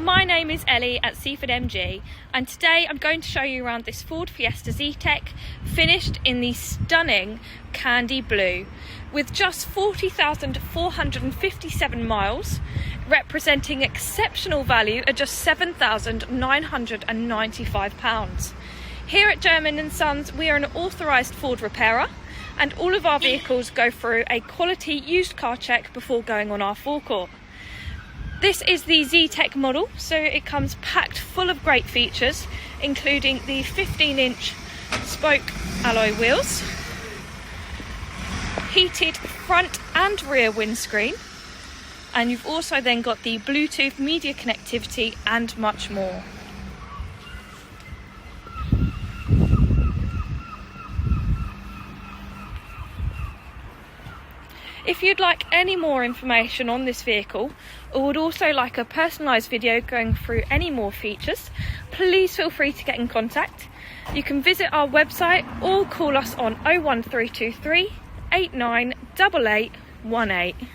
My name is Ellie at Seaford MG, and today I'm going to show you around this Ford Fiesta Zetec, finished in the stunning candy blue, with just 40,457 miles, representing exceptional value at just £7,995. Here at Jermyn Sons, we are an authorised Ford repairer, and all of our vehicles go through a quality used car check before going on our forecourt. This is the Zetec model, so it comes packed full of great features, including the 15-inch spoke alloy wheels, heated front and rear windscreen, and you've also then got the Bluetooth media connectivity and much more. If you'd like any more information on this vehicle, or would also like a personalised video going through any more features, please feel free to get in contact. You can visit our website or call us on 01323 898818.